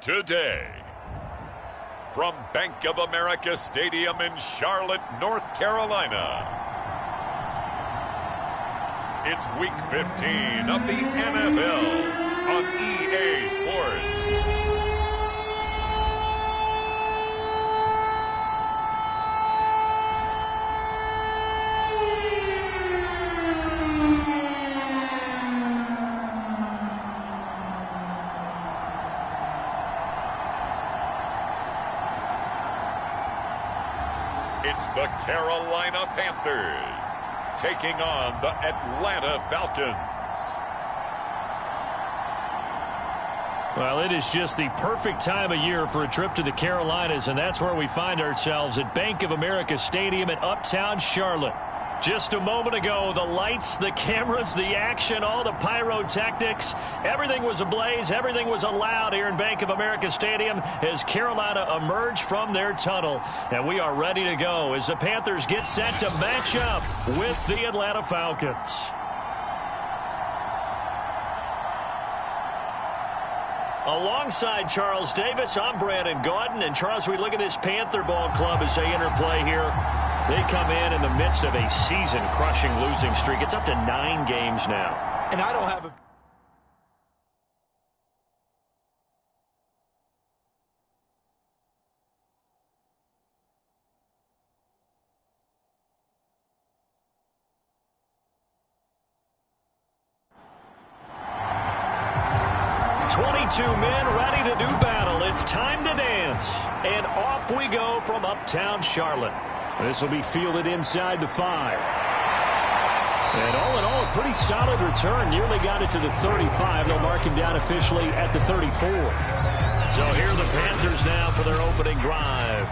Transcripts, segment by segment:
today. From Bank of America Stadium in Charlotte, North Carolina, it's Week 15 of the NFL on EA Sports. It's the Carolina Panthers taking on the Atlanta Falcons. Well, it is just the perfect time of year for a trip to the Carolinas, and that's where we find ourselves at Bank of America Stadium in Uptown Charlotte. Just a moment ago, the lights, the cameras, the action, all the pyrotechnics, everything was ablaze, everything was allowed here in Bank of America Stadium as Carolina emerged from their tunnel. And we are ready to go as the Panthers get set to match up with the Atlanta Falcons. Alongside Charles Davis, I'm Brandon Gaudin. And Charles, we look at this Panther ball club as they interplay here. They come in the midst of a season-crushing losing streak. It's up to 9 games now. And I don't have a... Men ready to do battle. It's time to dance. And off we go from Uptown Charlotte. This will be fielded inside the 5. And all in all, a pretty solid return. Nearly got it to the 35. They'll mark him down officially at the 34. So here are the Panthers now for their opening drive.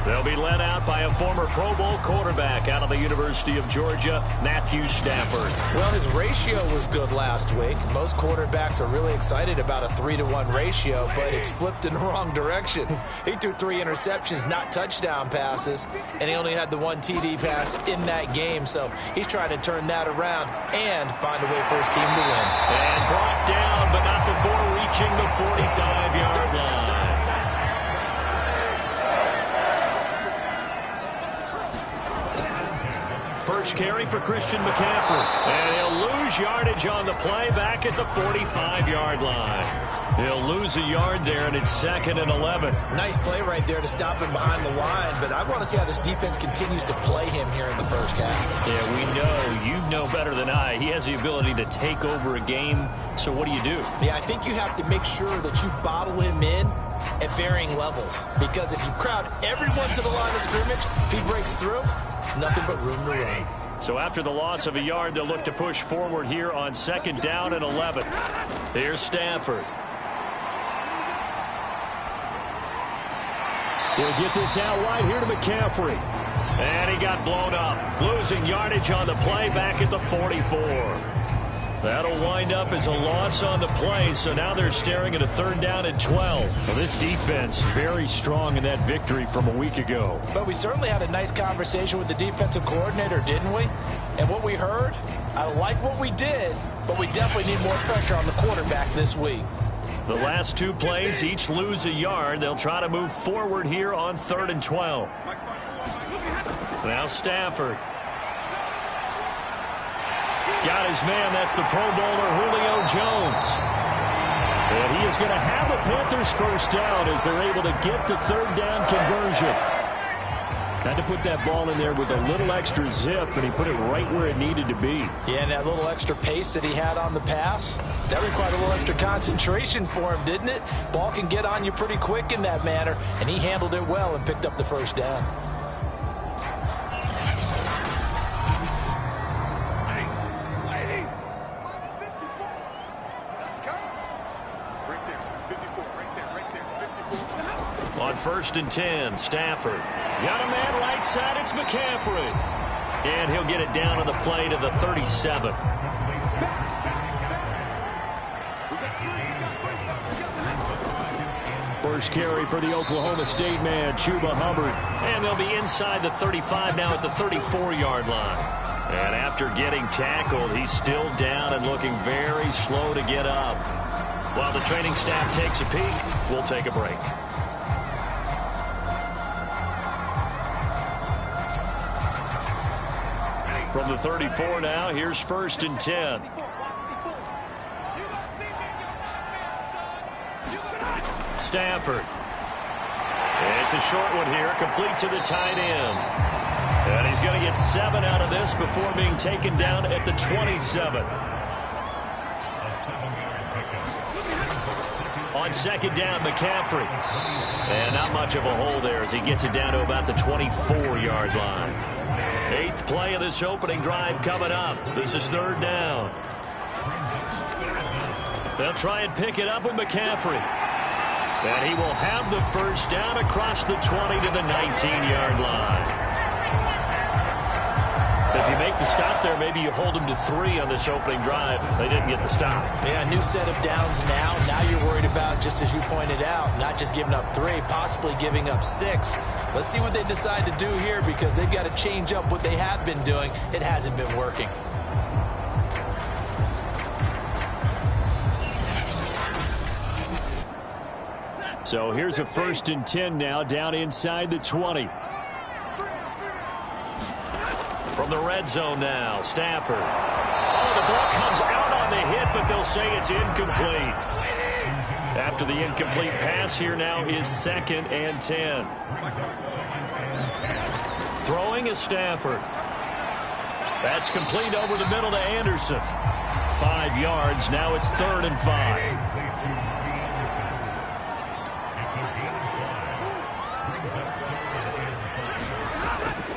They'll be led out by a former Pro Bowl quarterback out of the University of Georgia, Matthew Stafford. Well, his ratio was good last week. Most quarterbacks are really excited about a 3-to-1 ratio, but it's flipped in the wrong direction. He threw 3 interceptions, not touchdown passes, and he only had the 1 TD pass in that game. So he's trying to turn that around and find a way for his team to win. And brought down, but not before reaching the 45-yard line. First carry for Christian McCaffrey. And he'll lose yardage on the play back at the 45-yard line. He'll lose a yard there, and it's 2nd and 11. Nice play right there to stop him behind the line, but I want to see how this defense continues to play him here in the first half. Yeah, we know. You know better than I. He has the ability to take over a game, so what do you do? Yeah, I think you have to make sure that you bottle him in at varying levels, because if you crowd everyone to the line of scrimmage, if he breaks through, there's nothing but room to run. So after the loss of a yard, they'll look to push forward here on 2nd down and 11. Here's Stafford. He'll get this out wide here to McCaffrey. And he got blown up. Losing yardage on the play back at the 44. That'll wind up as a loss on the play, so now they're staring at a 3rd down and 12. Well, this defense very strong in that victory from a week ago. But we certainly had a nice conversation with the defensive coordinator, didn't we? And what we heard, I like what we did, but we definitely need more pressure on the quarterback this week. The last 2 plays each lose a yard. They'll try to move forward here on 3rd and 12. Now Stafford. Got his man. That's the Pro Bowler Julio Jones. And he is going to have the Panthers first down as they're able to get the 3rd down conversion. Had to put that ball in there with a little extra zip, and he put it right where it needed to be. Yeah, and that little extra pace that he had on the pass, that required a little extra concentration for him, didn't it? Ball can get on you pretty quick in that manner, and he handled it well and picked up the first down. On 1st and 10, Stafford. Got a man right side, it's McCaffrey. And he'll get it down on the play to the 37. First carry for the Oklahoma State man, Chuba Hubbard. And they'll be inside the 35 now at the 34-yard line. And after getting tackled, he's still down and looking very slow to get up. While the training staff takes a peek, we'll take a break. From the 34 now, here's 1st and 10. Stafford. It's a short one here, complete to the tight end. And he's going to get 7 out of this before being taken down at the 27. On 2nd down, McCaffrey. And not much of a hole there as he gets it down to about the 24-yard line. 8th play of this opening drive coming up. This is 3rd down. They'll try and pick it up with McCaffrey. And he will have the first down across the 20 to the 19-yard line. If you make the stop there, maybe you hold them to 3 on this opening drive. They didn't get the stop. Yeah, new set of downs now. Now you're worried about, just as you pointed out, not just giving up 3, possibly giving up 6. Let's see what they decide to do here because they've got to change up what they have been doing. It hasn't been working. So here's a 1st and 10 now down inside the 20. From the red zone now, Stafford. Oh, the ball comes out on the hit, but they'll say it's incomplete. After the incomplete pass, here now is 2nd and 10. Throwing is Stafford. That's complete over the middle to Anderson. 5 yards, now it's 3rd and 5.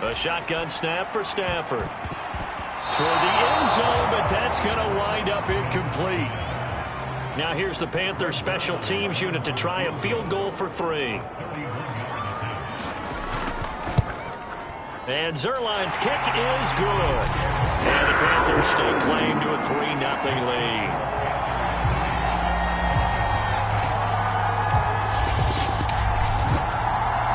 A shotgun snap for Stafford. Toward the end zone, but that's going to wind up incomplete. Now here's the Panthers special teams unit to try a field goal for 3. And Zerline's kick is good. And the Panthers stake claim to a 3-0 lead.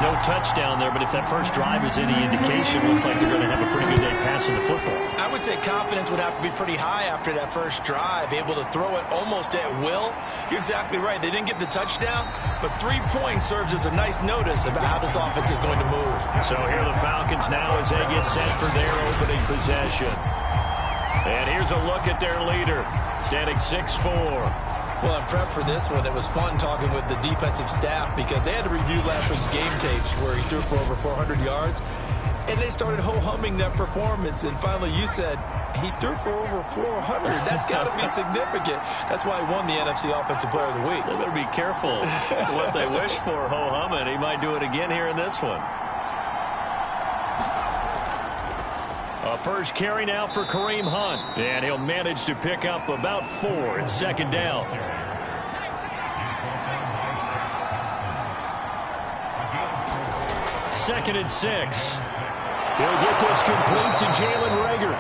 No touchdown there, but if that first drive is any indication, looks like they're going to have a pretty good day passing the football. I would say confidence would have to be pretty high after that first drive, able to throw it almost at will. You're exactly right. They didn't get the touchdown, but 3 points serves as a nice notice about how this offense is going to move. So here are the Falcons now as they get set for their opening possession. And here's a look at their leader, standing 6'4". Well, in prep for this one, it was fun talking with the defensive staff because they had to review last week's game tapes where he threw for over 400 yards. And they started ho-humming that performance. And finally, you said he threw for over 400. That's got to be significant. That's why he won the NFC Offensive Player of the Week. They better be careful what they wish for ho-humming. He might do it again here in this one. A first carry now for Kareem Hunt. And he'll manage to pick up about 4. It's 2nd down. Second and 6. He'll get this complete to Jalen Reagor.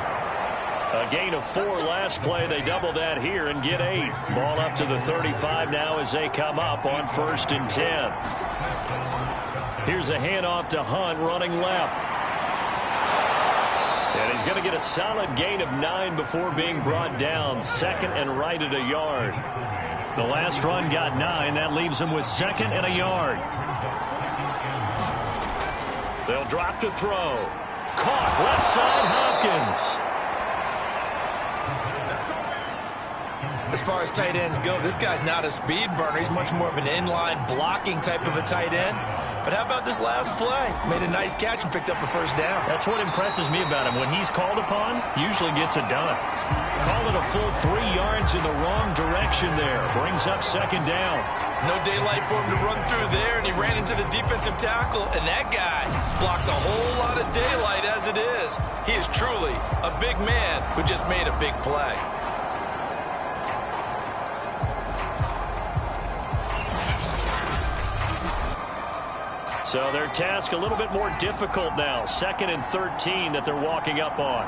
A gain of 4 last play. They double that here and get 8. Ball up to the 35 now as they come up on 1st and 10. Here's a handoff to Hunt running left. And he's going to get a solid gain of 9 before being brought down. 2nd and right at a yard. The last run got 9. That leaves him with 2nd and a yard. They'll drop to throw. Caught left side, Hopkins. As far as tight ends go, this guy's not a speed burner. He's much more of an inline blocking type of a tight end. But how about this last play? Made a nice catch and picked up a first down. That's what impresses me about him. When he's called upon, usually gets it done. Call it a full 3 yards in the wrong direction there. Brings up 2nd down. No daylight for him to run through there, and he ran into the defensive tackle, and that guy blocks a whole lot of daylight as it is. He is truly a big man who just made a big play. So their task a little bit more difficult now. 2nd and 13 that they're walking up on.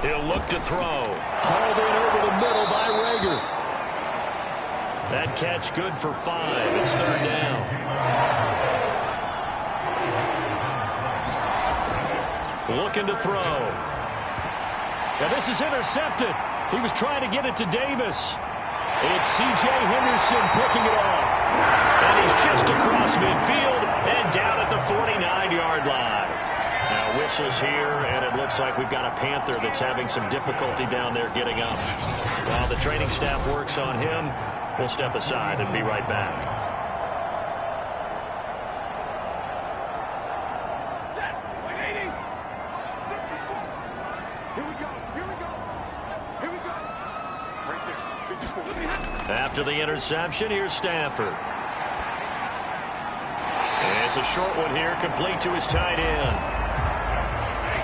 He'll look to throw. Hauled in over the middle by Reagor. That catch good for 5. It's 3rd down. Looking to throw. And this is intercepted. He was trying to get it to Davis. It's C.J. Henderson picking it off. And he's just across midfield and down at the 49-yard line. Now whistles here, and it looks like we've got a Panther that's having some difficulty down there getting up. While the training staff works on him, we'll step aside and be right back. After the interception, here's Stafford. And it's a short one here, complete to his tight end.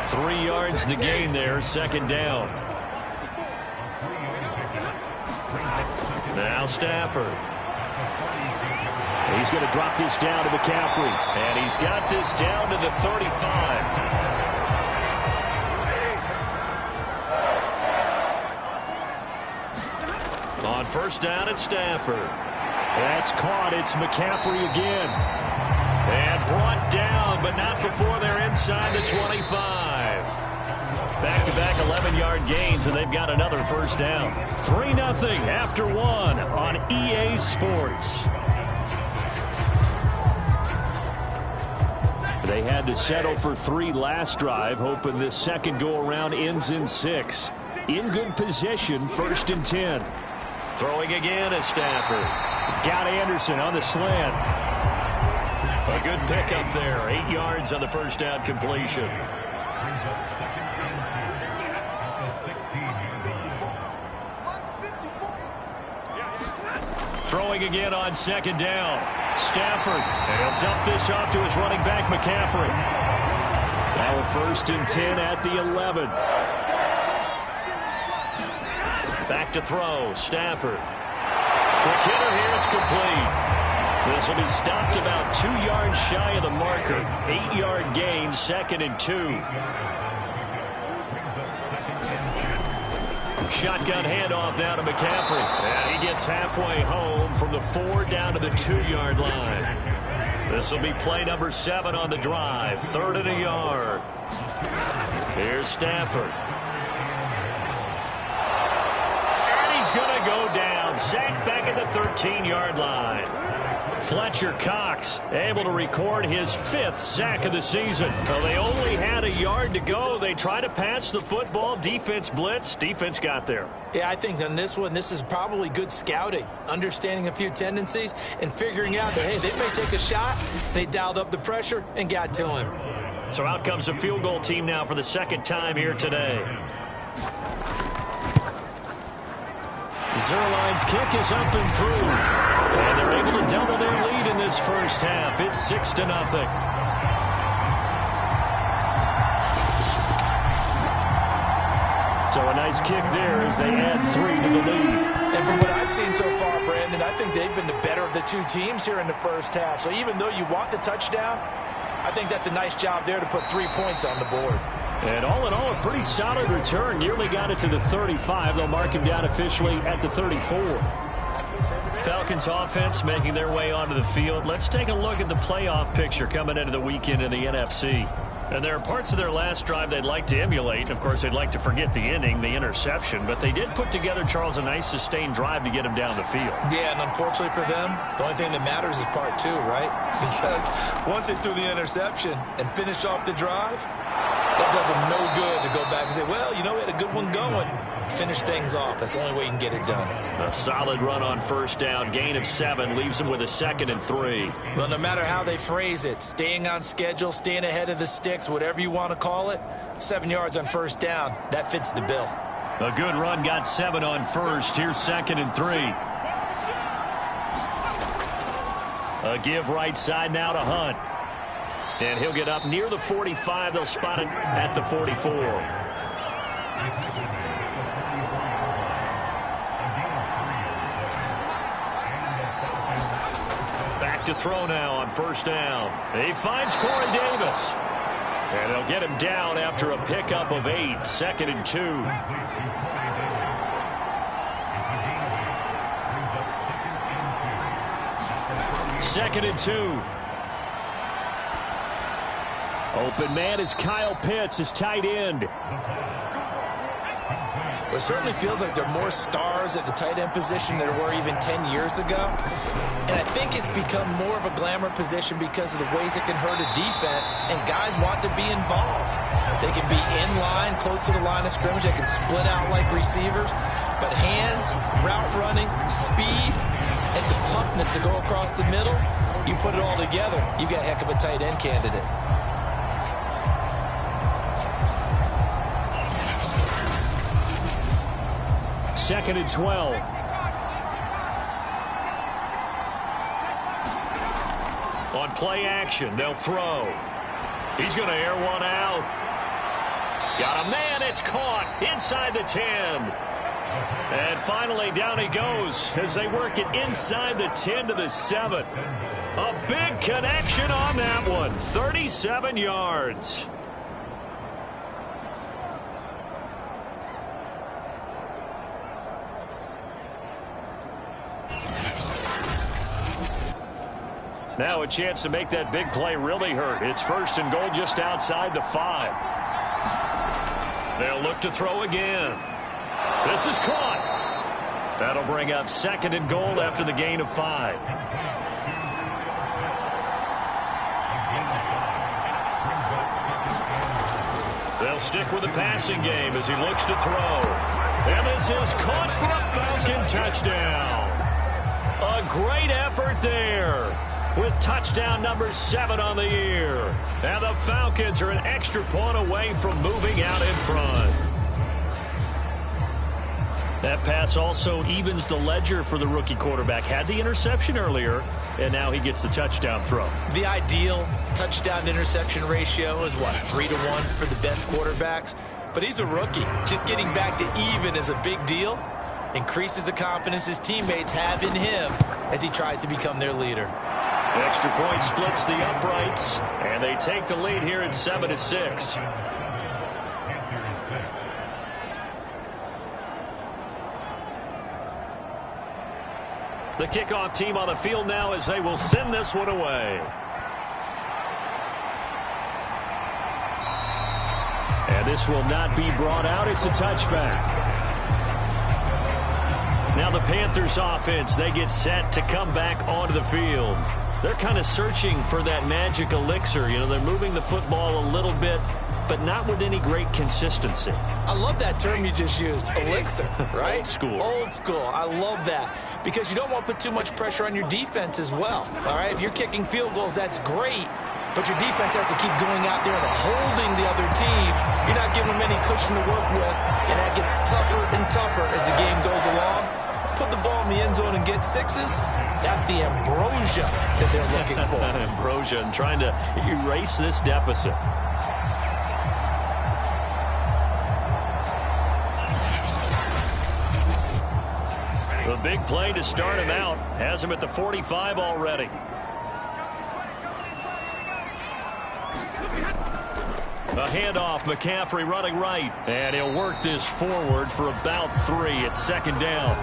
3 yards the gain there, second down. Now Stafford. He's going to drop this down to McCaffrey. And he's got this down to the 35. On first down, it's Stafford. That's caught. It's McCaffrey again. And brought down, but not before they're inside the 25. Back-to-back 11-yard gains, and they've got another first down. 3-0 after one on EA Sports. They had to settle for 3 last drive, hoping this second go-around ends in 6. In good position, 1st and 10. Throwing again is Stafford. He's got Anderson on the slant. A good pickup there. 8 yards on the first down completion. Throwing again on second down. Stafford. And he'll dump this off to his running back, McCaffrey. Now 1st and 10 at the 11. Back to throw. Stafford. The killer here, it's complete. This will be stopped about 2 yards shy of the marker. 8-yard gain, 2nd and 2. Shotgun handoff now to McCaffrey. And he gets halfway home from the 4 down to the 2-yard line. This will be play number 7 on the drive. 3rd and a yard. Here's Stafford. Going to go down. Sacked back at the 13-yard line. Fletcher Cox able to record his 5th sack of the season. Well, they only had a yard to go. They tried to pass the football. Defense blitz. Defense got there. Yeah, I think on this one, this is probably good scouting, understanding a few tendencies, and figuring out that, hey, they may take a shot. They dialed up the pressure and got to him. So out comes a field goal team now for the 2nd time here today. Zerline's kick is up and through. And they're able to double their lead in this first half. It's 6-0. So a nice kick there as they add 3 to the lead. And from what I've seen so far, Brandon, I think they've been the better of the 2 teams here in the first half. So even though you want the touchdown, I think that's a nice job there to put 3 points on the board. And all in all, a pretty solid return. Nearly got it to the 35. They'll mark him down officially at the 34. Falcons offense making their way onto the field. Let's take a look at the playoff picture coming into the weekend in the NFC. And there are parts of their last drive they'd like to emulate. And, of course, they'd like to forget the inning, the interception. But they did put together, Charles, a nice sustained drive to get him down the field. Yeah, and unfortunately for them, the only thing that matters is part 2, right? Because once they threw the interception and finished off the drive, that does them no good to go back and say, well, you know, we had a good one going. Finish things off. That's the only way you can get it done. A solid run on first down. Gain of 7 leaves him with a 2nd and 3. Well, no matter how they phrase it, staying on schedule, staying ahead of the sticks, whatever you want to call it, 7 yards on first down, that fits the bill. A good run, got 7 on first. Here's 2nd and 3. A give right side now to Hunt. And he'll get up near the 45. They'll spot it at the 44. Back to throw now on first down. He finds Corey Davis. And they'll get him down after a pickup of 8. 2nd and 2. Second and 2. Open man is Kyle Pitts, his tight end. Well, it certainly feels like there are more stars at the tight end position than there were even 10 years ago. And I think it's become more of a glamour position because of the ways it can hurt a defense, and guys want to be involved. They can be in line, close to the line of scrimmage. They can split out like receivers. But hands, route running, speed, and some toughness to go across the middle, you put it all together, you got a heck of a tight end candidate. Second and 12. On play action, they'll throw. He's going to air one out. Got a man, it's caught inside the 10. And finally, down he goes as they work it inside the 10 to the 7. A big connection on that one. 37 yards. Now a chance to make that big play really hurt. It's first and goal just outside the 5. They'll look to throw again. This is caught. That'll bring up second and goal after the gain of 5. They'll stick with the passing game as he looks to throw. And this is caught for a Falcon touchdown. A great effort there, with touchdown number 7 on the year. And the Falcons are an extra point away from moving out in front. That pass also evens the ledger for the rookie quarterback. Had the interception earlier, and now he gets the touchdown throw. The ideal touchdown-interception ratio is, what, 3-to-1 for the best quarterbacks? But he's a rookie. Just getting back to even is a big deal. Increases the confidence his teammates have in him as he tries to become their leader. Extra point splits the uprights, and they take the lead here at 7-6. The kickoff team on the field now as they will send this one away. And this will not be brought out. It's a touchback. Now the Panthers offense, they get set to come back onto the field. They're kind of searching for that magic elixir. You know, they're moving the football a little bit, but not with any great consistency. I love that term you just used, elixir, right? Old school. Old school. I love that because you don't want to put too much pressure on your defense as well. All right, if you're kicking field goals, that's great, but your defense has to keep going out there and holding the other team. You're not giving them any cushion to work with, and that gets tougher and tougher as the game goes along. Put the ball in the end zone and get 6s. That's the ambrosia that they're looking for. Ambrosia, and trying to erase this deficit. The big play to start him out has him at the 45 already. A handoff, McCaffrey running right, and he'll work this forward for about 3 at second down.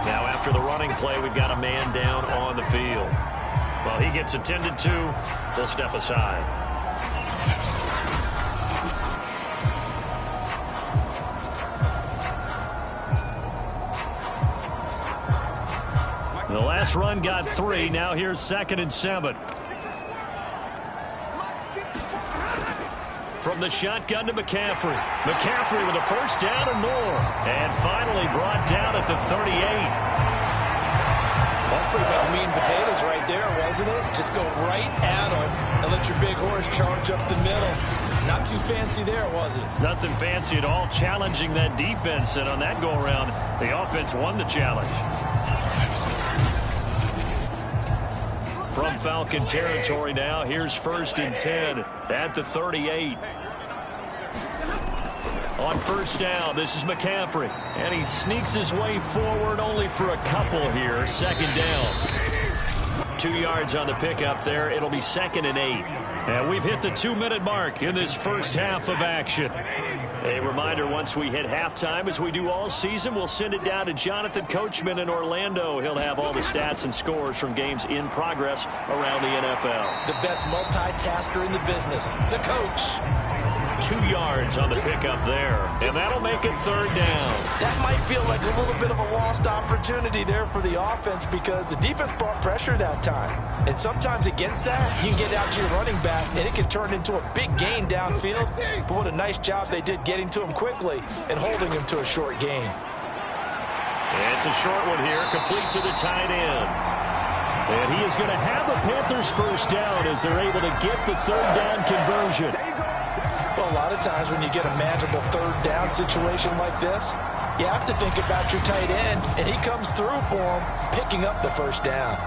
Now after the running play, we've got a man down on the field. Well, he gets attended to. We'll step aside. The last run got 3. Now here's 2nd and 7. From the shotgun to McCaffrey. McCaffrey with a first down and more. And finally brought down at the 38. That's pretty much meat and potatoes right there, wasn't it? Just go right at them and let your big horse charge up the middle. Not too fancy there, was it? Nothing fancy at all, challenging that defense. And on that go-around, the offense won the challenge. From Falcon territory now, here's 1st and 10 at the 38. On first down, this is McCaffrey. And he sneaks his way forward only for a couple here. 2nd down. 2 yards on the pickup there. It'll be 2nd and 8. And we've hit the 2-minute mark in this first half of action. A reminder, once we hit halftime, as we do all season, we'll send it down to Jonathan Coachman in Orlando. He'll have all the stats and scores from games in progress around the NFL. The best multitasker in the business, the coach. 2 yards on the pickup there. And that'll make it third down. That might feel like a little bit of a lost opportunity there for the offense because the defense brought pressure that time. And sometimes against that, you can get out to your running back, and it can turn into a big gain downfield. But what a nice job they did getting to him quickly and holding him to a short gain. It's a short one here, complete to the tight end. And he is going to have a Panthers first down as they're able to get the third down conversion. Well, a lot of times when you get a manageable third down situation like this, you have to think about your tight end, and he comes through for him, picking up the first down.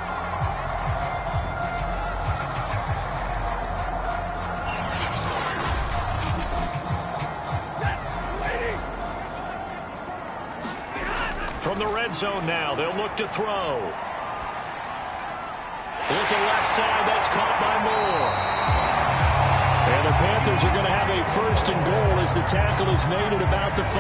From the red zone now, they'll look to throw. Looking left side, that's caught by Moore. And the Panthers are going to have a first and goal as the tackle is made at about the 5.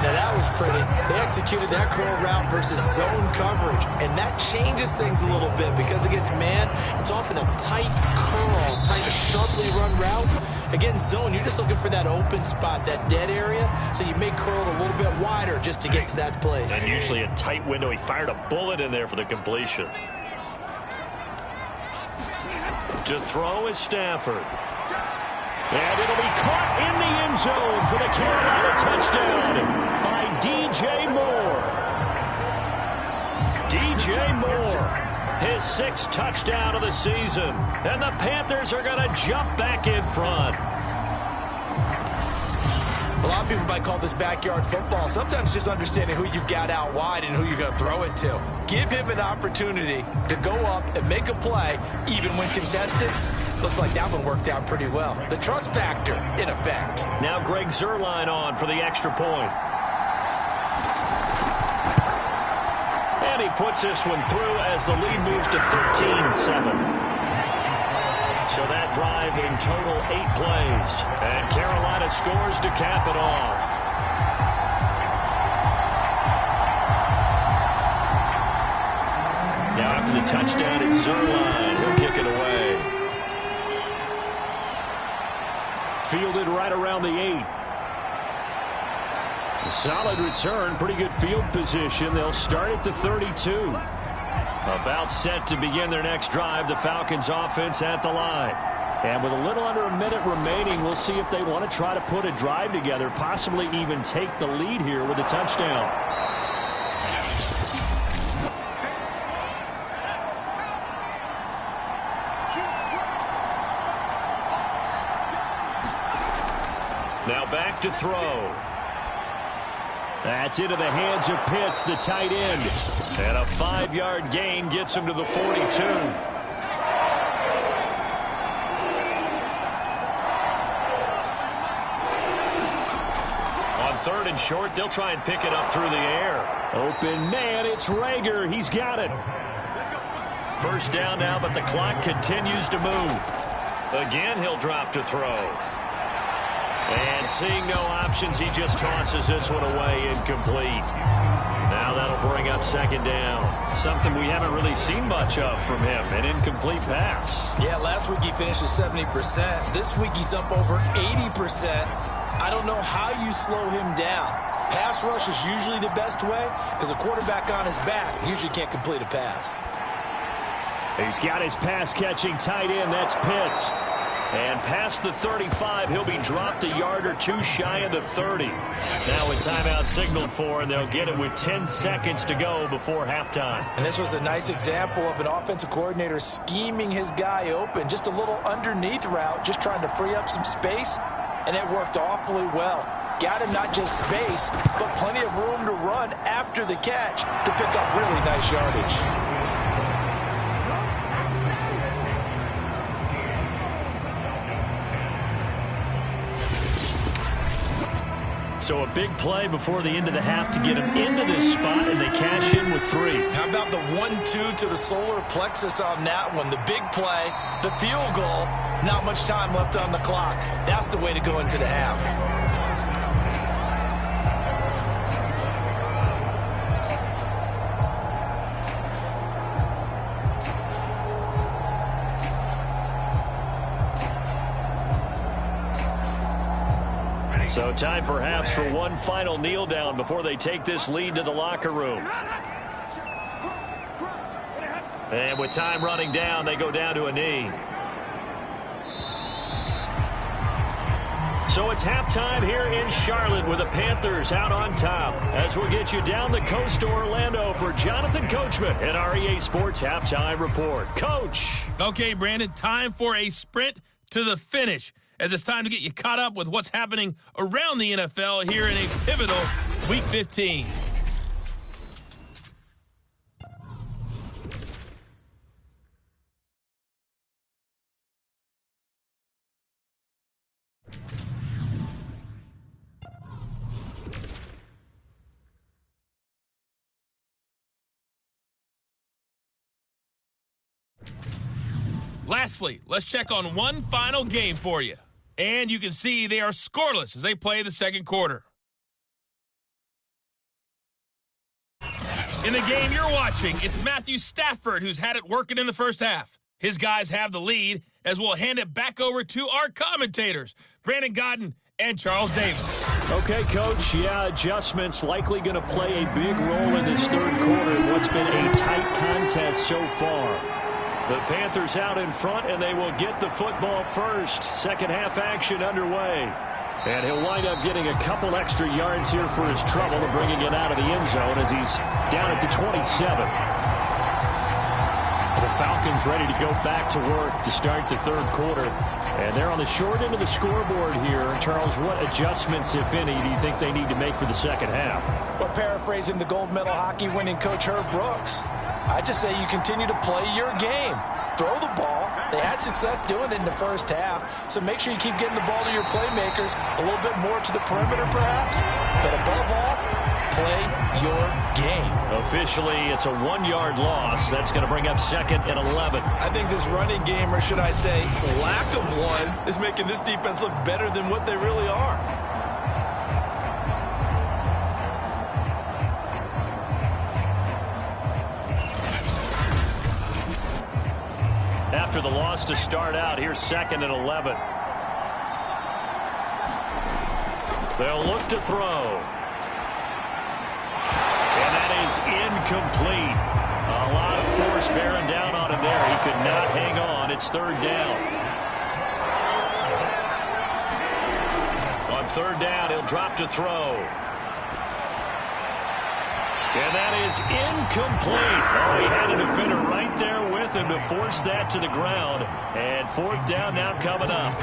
Now that was pretty. They executed that curl route versus zone coverage, and that changes things a little bit because against man, it's often a tight curl, tight, sharply run route. Against zone, you're just looking for that open spot, that dead area, so you may curl it a little bit wider just to get to that place. And usually a tight window. He fired a bullet in there for the completion. To throw is Stafford. And it'll be caught in the end zone for the Carolina touchdown by DJ Moore. DJ Moore, his 6th touchdown of the season. And the Panthers are going to jump back in front. A lot of people might call this backyard football. Sometimes just understanding who you've got out wide and who you're going to throw it to. Give him an opportunity to go up and make a play, even when contested. Looks like that one worked out pretty well. The trust factor, in effect. Now Greg Zuerlein on for the extra point. And he puts this one through as the lead moves to 13-7. So that drive in total 8 plays. And Carolina scores to cap it off. Now after the touchdown, it's Zuerlein. He'll kick it away. Fielded right around the 8. A solid return, pretty good field position. They'll start at the 32. About set to begin their next drive, the Falcons offense at the line. And with a little under a minute remaining, we'll see if they want to try to put a drive together, possibly even take the lead here with a touchdown. Now back to throw. That's into the hands of Pitts, the tight end. And a 5-yard gain gets him to the 42. On 3rd and short, they'll try and pick it up through the air. Open man, it's Rager. He's got it. First down now, but the clock continues to move. Again, he'll drop to throw. And seeing no options, he just tosses this one away, incomplete. Now that'll bring up 2nd down. Something we haven't really seen much of from him, an incomplete pass. Yeah, last week he finished at 70%. This week he's up over 80%. I don't know how you slow him down. Pass rush is usually the best way because a quarterback on his back usually can't complete a pass. He's got his pass-catching tight end. That's Pitts. And past the 35, he'll be dropped a yard or 2 shy of the 30. Now a timeout signaled for, and they'll get it with 10 seconds to go before halftime. And this was a nice example of an offensive coordinator scheming his guy open. Just a little underneath route, just trying to free up some space, and it worked awfully well. Got him not just space, but plenty of room to run after the catch to pick up really nice yardage. So a big play before the end of the half to get him into this spot, and they cash in with 3. How about the 1-2 to the solar plexus on that one? The big play, the field goal, not much time left on the clock. That's the way to go into the half. So time perhaps for one final kneel down before they take this lead to the locker room. And with time running down, they go down to a knee. So it's halftime here in Charlotte with the Panthers out on top. As we'll get you down the coast to Orlando for Jonathan Coachman at our EA Sports Halftime Report. Coach. Okay, Brandon, time for a sprint to the finish, as it's time to get you caught up with what's happening around the NFL here in a pivotal Week 15. Lastly, let's check on one final game for you. And you can see they are scoreless as they play the second quarter. In the game you're watching, it's Matthew Stafford who's had it working in the first half. His guys have the lead, as we'll hand it back over to our commentators, Brandon Godden and Charles Davis. Okay, Coach, yeah, adjustments likely going to play a big role in this third quarter in what's been a tight contest so far. The Panthers out in front, and they will get the football first. Second half action underway. And he'll wind up getting a couple extra yards here for his trouble and bringing it out of the end zone as he's down at the 27. The Falcons ready to go back to work to start the third quarter. And they're on the short end of the scoreboard here. Charles, what adjustments, if any, do you think they need to make for the second half? Well, paraphrasing the gold medal hockey winning coach Herb Brooks, I just say you continue to play your game. Throw the ball. They had success doing it in the first half, so make sure you keep getting the ball to your playmakers, a little bit more to the perimeter perhaps, but above all, play your game. Officially, it's a 1-yard loss. That's going to bring up second and 11. I think this running game, or should I say lack of one, is making this defense look better than what they really are. After the loss to start out, here's second and 11. They'll look to throw. And that is incomplete. A lot of force bearing down on him there. He could not hang on. It's third down. On third down, he'll drop to throw. And that is incomplete. Oh, he had a defender right there with him to force that to the ground. And fourth down now coming up.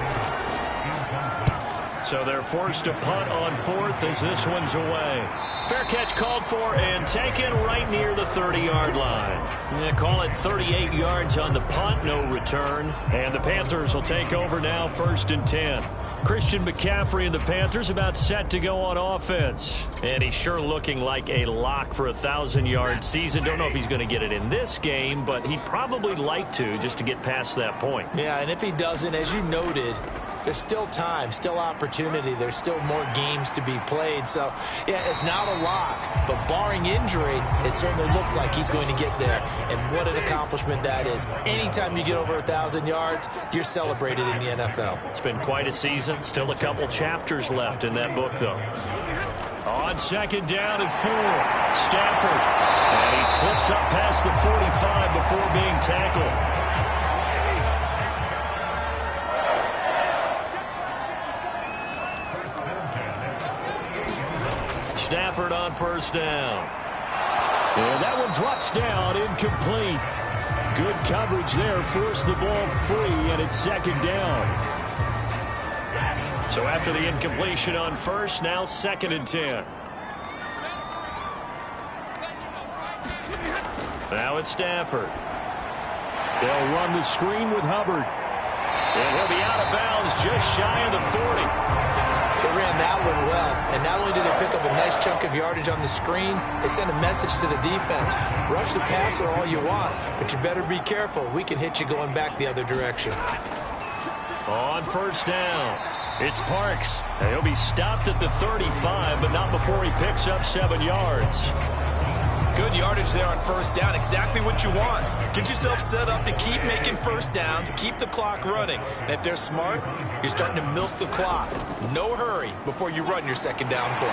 So they're forced to punt on fourth as this one's away. Fair catch called for and taken right near the 30-yard line. Yeah, call it 38 yards on the punt, no return. And the Panthers will take over now, 1st and 10. Christian McCaffrey and the Panthers about set to go on offense. And he's sure looking like a lock for a 1,000-yard season. Don't know if he's going to get it in this game, but he'd probably like to just to get past that point. Yeah, and if he doesn't, as you noted, there's still time, still opportunity. There's still more games to be played. So, yeah, it's not a lock. But barring injury, it certainly looks like he's going to get there. And what an accomplishment that is. Anytime you get over 1,000 yards, you're celebrated in the NFL. It's been quite a season. Still a couple chapters left in that book, though. On second down and 4, Stafford. And he slips up past the 45 before being tackled. Stafford on first down. And that one drops down, incomplete. Good coverage there, forced the ball free, and it's second down. So after the incompletion on first, now 2nd and 10. Now it's Stafford. They'll run the screen with Hubbard. And he'll be out of bounds just shy of the 40. They ran that one well, and not only did they pick up a nice chunk of yardage on the screen, they sent a message to the defense. Rush the passer all you want, but you better be careful. We can hit you going back the other direction. On first down, it's Parks. And he'll be stopped at the 35, but not before he picks up 7 yards. Good yardage there on first down. Exactly what you want. Get yourself set up to keep making first downs, keep the clock running. And if they're smart, you're starting to milk the clock. No hurry before you run your second down play.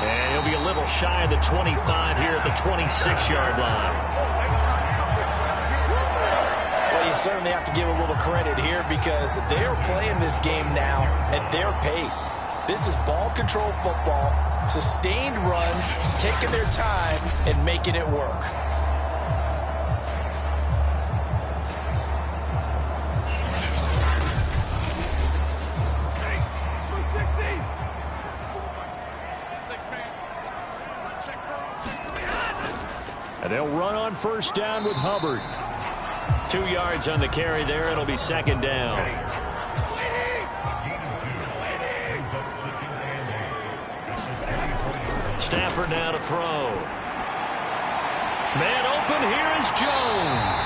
And he'll be a little shy of the 25 here at the 26-yard line. Well, you certainly have to give a little credit here because they're playing this game now at their pace. This is ball control football, sustained runs, taking their time, and making it work. And they'll run on first down with Hubbard. 2 yards on the carry there. It'll be second down. Stafford now to throw. Man open, here is Jones.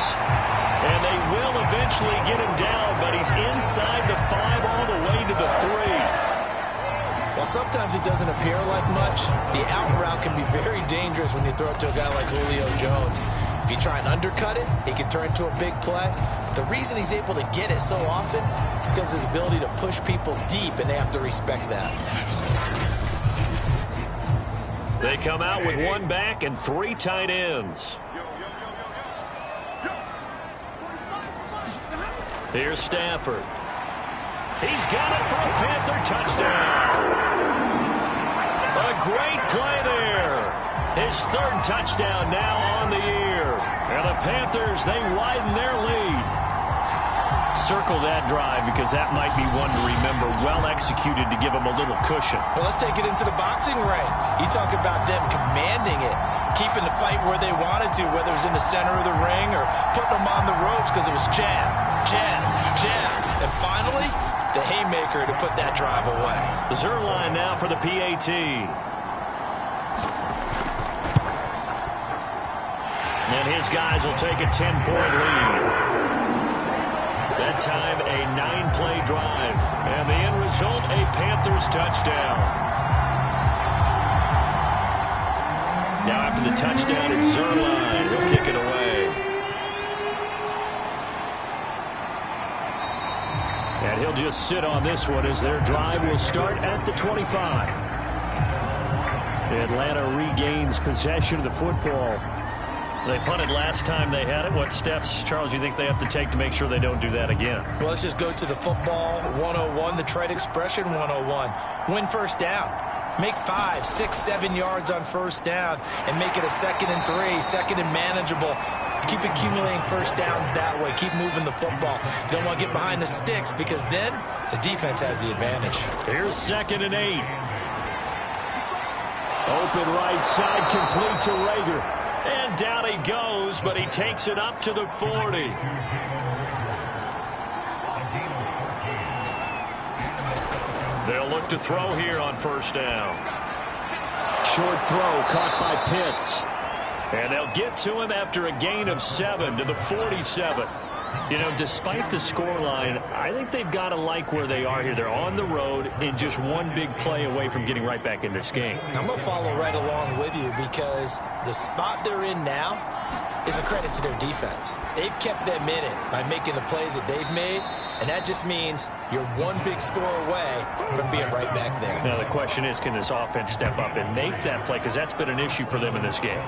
And they will eventually get him down, but he's inside the 5 all the way to the 3. While sometimes it doesn't appear like much, the out route can be very dangerous when you throw it to a guy like Julio Jones. If you try and undercut it, it can turn into a big play. But the reason he's able to get it so often is because of his ability to push people deep, and they have to respect that. They come out with 1 back and 3 tight ends. Here's Stafford. He's got it for a Panther touchdown. A great play there. His 3rd touchdown now on the year. And the Panthers, they widen their lead. Circle that drive because that might be one to remember. Well executed to give them a little cushion. Well, let's take it into the boxing ring. You talk about them commanding it, keeping the fight where they wanted to, whether it was in the center of the ring or putting them on the ropes because it was jab, jab, jab. And finally, the haymaker to put that drive away. Zerline now for the PAT. And his guys will take a 10-point lead. That time, a 9-play drive. And the end result, a Panthers touchdown. Now after the touchdown, it's Zerline. He'll kick it away. And he'll just sit on this one as their drive will start at the 25. Atlanta regains possession of the football. They punted last time they had it. What steps, Charles, you think they have to take to make sure they don't do that again? Well, let's just go to the football 101, the trade expression 101. Win first down. Make 5, 6, 7 yards on first down and make it a 2nd and 3, 2nd and manageable. Keep accumulating first downs that way. Keep moving the football. You don't want to get behind the sticks because then the defense has the advantage. Here's 2nd and 8. Open right side, complete to Rager. And down he goes, but he takes it up to the 40. They'll look to throw here on first down. Short throw caught by Pitts. And they'll get to him after a gain of 7 to the 47. You know, despite the scoreline, I think they've got to like where they are here. They're on the road and just one big play away from getting right back in this game. I'm going to follow right along with you because the spot they're in now is a credit to their defense. They've kept them in it by making the plays that they've made, and that just means you're one big score away from being right back there. Now the question is, can this offense step up and make that play? Because that's been an issue for them in this game.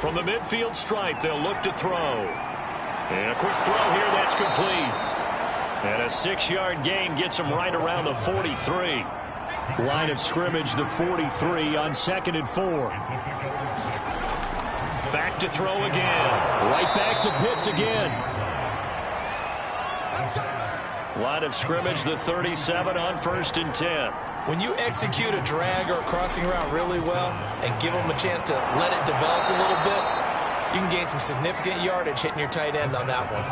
From the midfield stripe, they'll look to throw. And a quick throw here, that's complete. And a 6-yard gain gets them right around the 43. Line of scrimmage, the 43 on 2nd and 4. Back to throw again. Right back to Pitts again. Line of scrimmage, the 37 on 1st and 10. When you execute a drag or a crossing route really well and give them a chance to let it develop a little bit, you can gain some significant yardage hitting your tight end on that one.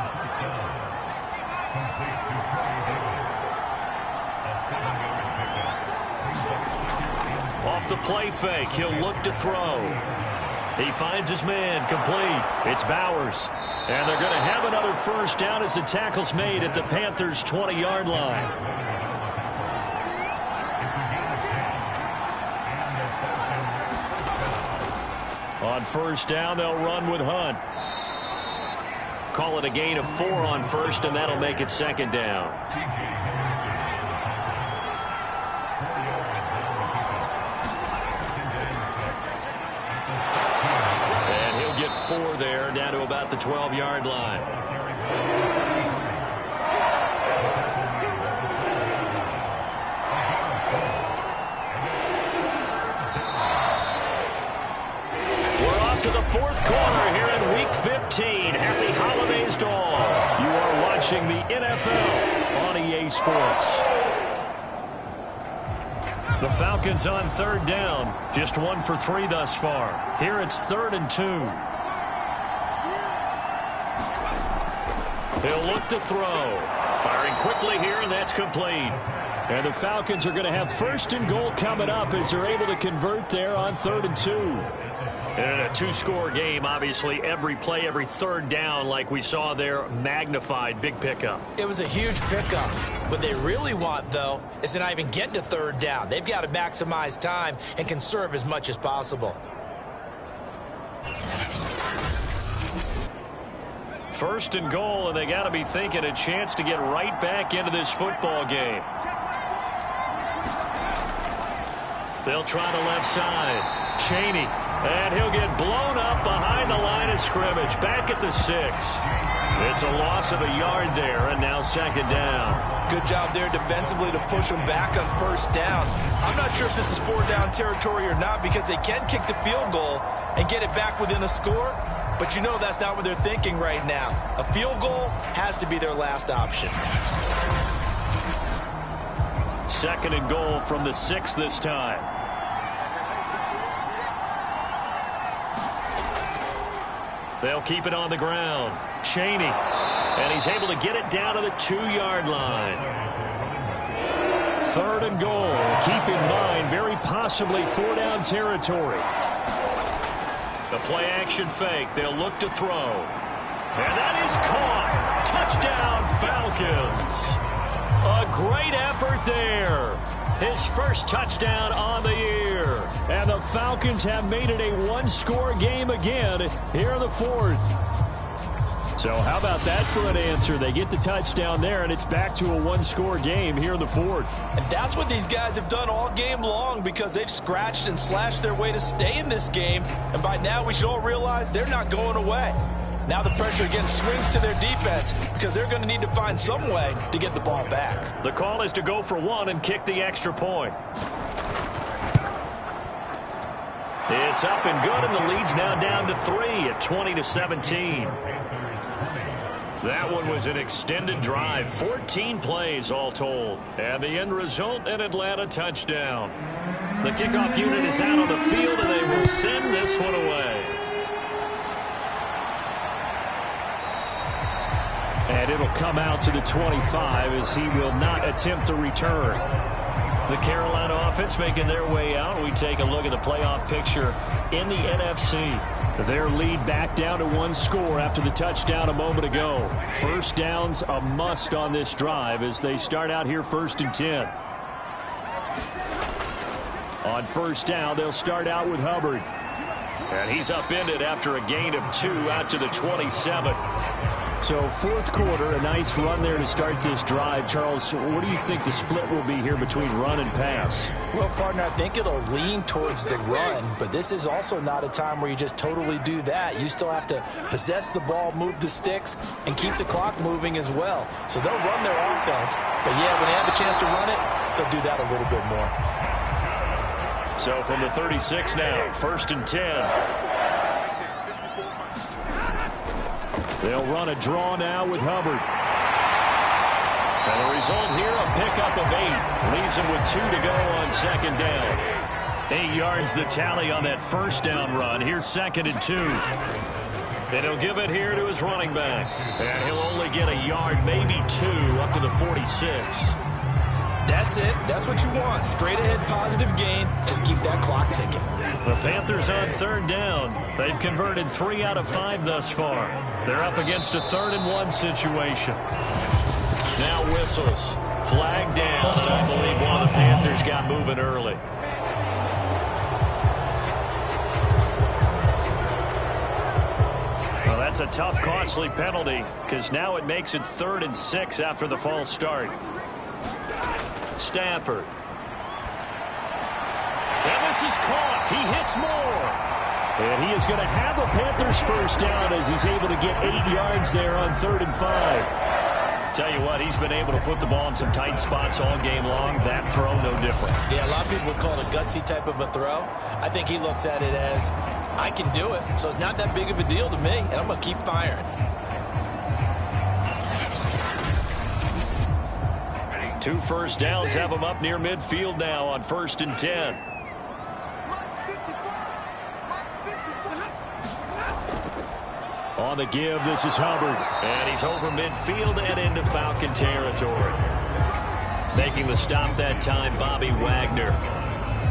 Off the play fake, he'll look to throw. He finds his man, complete. It's Bowers. And they're going to have another first down as the tackle's made at the Panthers' 20-yard line. On first down, they'll run with Hunt. Call it a gain of 4 on first, and that'll make it second down. And he'll get 4 there, down to about the 12-yard line. To the fourth quarter here in Week 15. Happy holidays to all. You are watching the NFL on EA Sports. The Falcons on third down. Just 1 for 3 thus far. Here it's 3rd and 2. He'll look to throw. Firing quickly here, and that's complete. And the Falcons are going to have 1st and goal coming up as they're able to convert there on 3rd and 2. And in a 2-score game, obviously, every play, every third down, like we saw there, magnified. Big pickup. It was a huge pickup. What they really want, though, is to not even get to 3rd down. They've got to maximize time and conserve as much as possible. 1st and goal, and they got to be thinking a chance to get right back into this football game. They'll try the left side. Chaney. And he'll get blown up behind the line of scrimmage. Back at the 6. It's a loss of a yard there, and now second down. Good job there defensively to push them back on 1st down. I'm not sure if this is 4-down territory or not because they can kick the field goal and get it back within a score. But you know that's not what they're thinking right now. A field goal has to be their last option. 2nd and goal from the 6 this time. They'll keep it on the ground. Chaney. And he's able to get it down to the 2-yard line. 3rd and goal. Keep in mind, very possibly 4-down territory. The play-action fake. They'll look to throw. And that is caught. Touchdown, Falcons. A great effort there. His 1st touchdown on the year. And the Falcons have made it a 1-score game again here in the 4th. So how about that for an answer? They get the touchdown there, and it's back to a 1-score game here in the 4th. And that's what these guys have done all game long because they've scratched and slashed their way to stay in this game. And by now we should all realize they're not going away. Now the pressure again swings to their defense because they're going to need to find some way to get the ball back. The call is to go for 1 and kick the extra point. It's up and good, and the lead's now down to 3 at 20-17. That one was an extended drive, 14 plays all told. And the end result, an Atlanta touchdown. The kickoff unit is out on the field, and they will send this one away. And it'll come out to the 25 as he will not attempt to return. The Carolina offense making their way out. We take a look at the playoff picture in the NFC. Their lead back down to 1 score after the touchdown a moment ago. 1st downs a must on this drive as they start out here 1st and 10. On 1st down, they'll start out with Hubbard. And he's upended after a gain of 2 out to the 27. So 4th quarter, a nice run there to start this drive. Charles, what do you think the split will be here between run and pass? Well, partner, I think it'll lean towards the run, but this is also not a time where you just totally do that. You still have to possess the ball, move the sticks, and keep the clock moving as well. So they'll run their offense, but yeah, when they have a chance to run it, they'll do that a little bit more. So from the 36 now, 1st and 10. They'll run a draw now with Hubbard. And the result here, a pickup of 8. Leaves him with 2 to go on 2nd down. 8 yards the tally on that 1st down run. Here's 2nd and 2. And he'll give it here to his running back. And he'll only get a yard, maybe 2, up to the 46. That's it. That's what you want. Straight ahead positive gain. Just keep that clock ticking. The Panthers on third down. They've converted 3 out of 5 thus far. They're up against a 3rd-and-1 situation. Now whistles. Flag down. I believe one of the Panthers got moving early. Well, that's a tough, costly penalty because now it makes it 3rd and 6 after the false start. Stafford. And this is caught. He hits more. And he is going to have a Panthers first down as he's able to get 8 yards there on 3rd and 5. Tell you what, he's been able to put the ball in some tight spots all game long. That throw, no different. Yeah, a lot of people would call it a gutsy type of a throw. I think he looks at it as, I can do it, so it's not that big of a deal to me, and I'm going to keep firing. 2 first downs have him up near midfield now on 1st and 10. On the give, this is Hubbard. And he's over midfield and into Falcon territory. Making the stop that time, Bobby Wagner.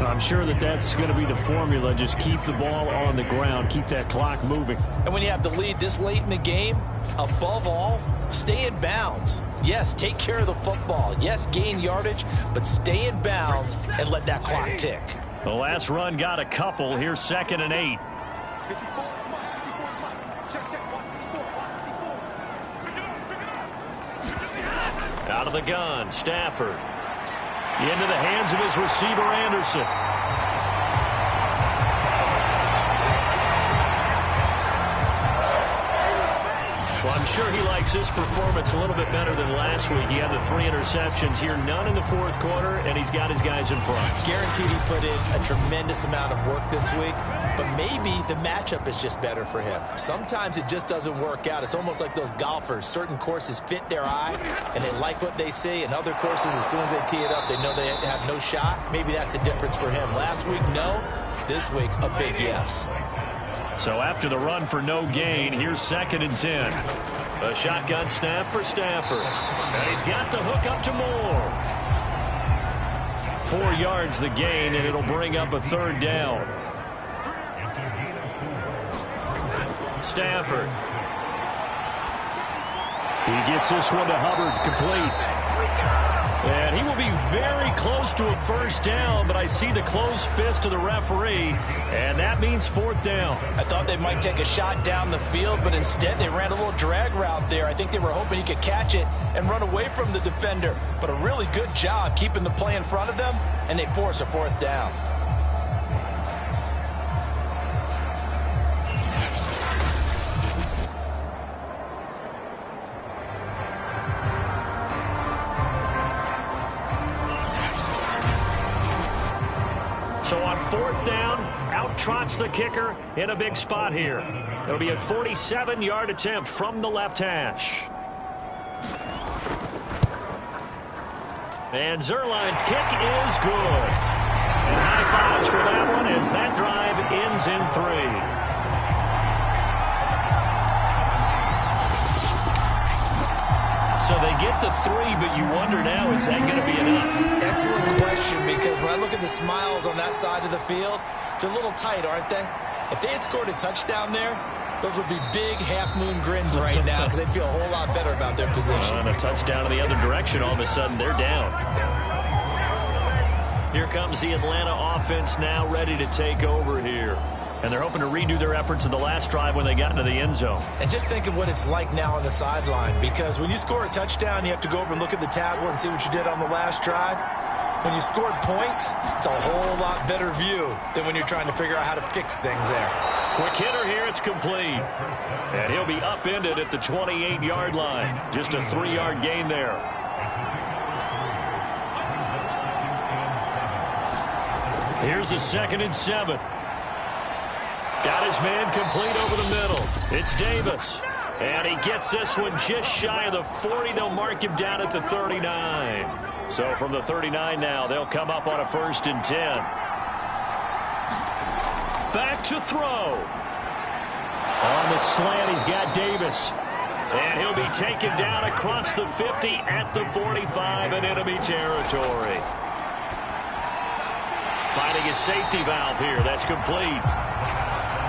I'm sure that that's going to be the formula. Just keep the ball on the ground. Keep that clock moving. And when you have the lead this late in the game, above all, stay in bounds. Yes, take care of the football. Yes, gain yardage, but stay in bounds and let that clock tick. The last run got a couple. Here's 2nd and 8. Out of the gun, Stafford. Into the hands of his receiver, Anderson. Well, I'm sure he likes his performance a little bit better than last week. He had the 3 interceptions here, none in the 4th quarter, and he's got his guys in front. Guaranteed he put in a tremendous amount of work this week, but maybe the matchup is just better for him. Sometimes it just doesn't work out. It's almost like those golfers. Certain courses fit their eye, and they like what they see, and other courses, as soon as they tee it up, they know they have no shot. Maybe that's the difference for him. Last week, no. This week, a big yes. So after the run for no gain, here's 2nd and 10. A shotgun snap for Stafford. And he's got the hook up to Moore. 4 yards the gain, and it'll bring up a 3rd down. Stafford. He gets this one to Hubbard, complete. And he will be very close to a first down, but I see the closed fist of the referee, and that means 4th down. I thought they might take a shot down the field, but instead they ran a little drag route there. I think they were hoping he could catch it and run away from the defender, but a really good job keeping the play in front of them, and they force a 4th down. So on 4th down, out trots the kicker in a big spot here. It'll be a 47-yard attempt from the left hash. And Zerline's kick is good. And high fives for that one as that drive ends in 3. So they get the 3, but you wonder now, is that going to be enough? Excellent question, because when I look at the smiles on that side of the field, they're a little tight, aren't they? If they had scored a touchdown there, those would be big half-moon grins right now because they'd feel a whole lot better about their position. And a touchdown in the other direction, all of a sudden they're down. Here comes the Atlanta offense now ready to take over here. And they're hoping to redo their efforts in the last drive when they got into the end zone. And just think of what it's like now on the sideline, because when you score a touchdown, you have to go over and look at the tablet and see what you did on the last drive. When you scored points, it's a whole lot better view than when you're trying to figure out how to fix things there. Quick hitter here, it's complete. And he'll be upended at the 28-yard line. Just a 3-yard gain there. Here's a 2nd and 7. Got his man complete over the middle. It's Davis. And he gets this one just shy of the 40. They'll mark him down at the 39. So from the 39 now, they'll come up on a 1st and 10. Back to throw. On the slant, he's got Davis. And he'll be taken down across the 50 at the 45 in enemy territory. Finding his safety valve here. That's complete.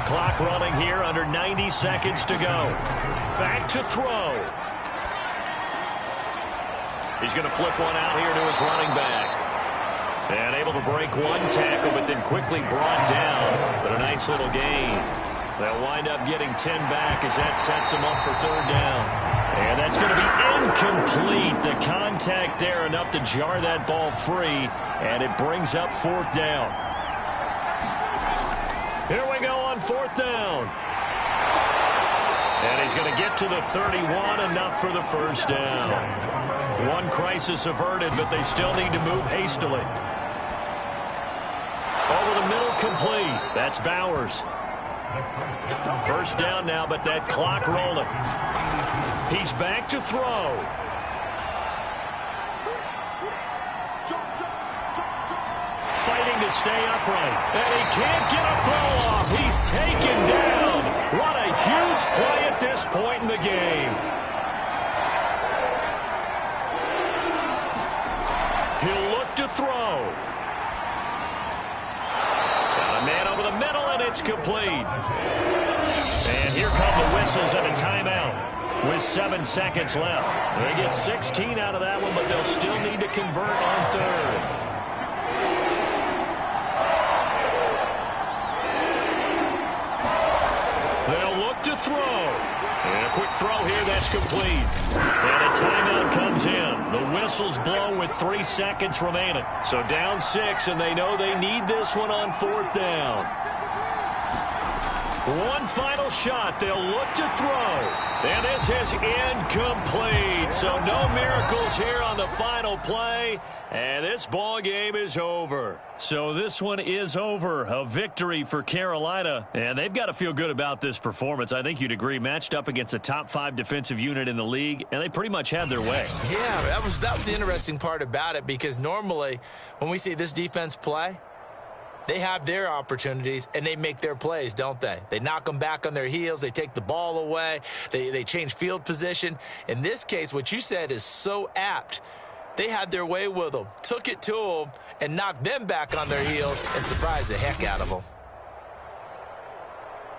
Clock running here, under 90 seconds to go. Back to throw. He's going to flip one out here to his running back. And able to break one tackle, but then quickly brought down. But a nice little gain. They'll wind up getting 10 back as that sets him up for third down. And that's going to be incomplete. The contact there enough to jar that ball free. And it brings up fourth down. Here we go on fourth down. And he's going to get to the 31, enough for the first down. One crisis averted, but they still need to move hastily. Over the middle, complete. That's Bowers. First down now, but that clock rolling. He's back to throw. Fighting to stay upright. And he can't get a throw off. He's taken down. What a huge play at this point in the game. He'll look to throw. Got a man over the middle, and it's complete. And here come the whistles and a timeout with 7 seconds left. They get 16 out of that one, but they'll still need to convert on third. They'll look to throw. And a quick throw here, that's complete. And a timeout comes in. The whistles blow with 3 seconds remaining. So down 6, and they know they need this one on fourth down. One final shot. They'll look to throw. And this is incomplete. So no miracles here on the final play. And this ball game is over. So this one is over. A victory for Carolina. And they've got to feel good about this performance. I think you'd agree. Matched up against a top 5 defensive unit in the league. And they pretty much had their way. Yeah, that was the interesting part about it. Because normally when we see this defense play, they have their opportunities, and they make their plays, don't they? They knock them back on their heels. They take the ball away. They change field position. In this case, what you said is so apt. They had their way with them, took it to them, and knocked them back on their heels and surprised the heck out of them.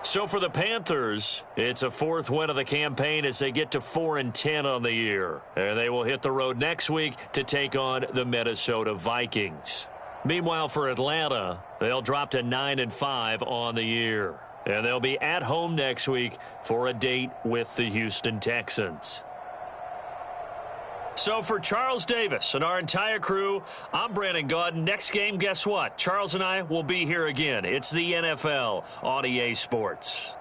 So for the Panthers, it's a 4th win of the campaign as they get to 4-10 on the year. And they will hit the road next week to take on the Minnesota Vikings. Meanwhile, for Atlanta, they'll drop to 9-5 on the year. And they'll be at home next week for a date with the Houston Texans. So for Charles Davis and our entire crew, I'm Brandon Gaudin. Next game, guess what? Charles and I will be here again. It's the NFL on EA Sports.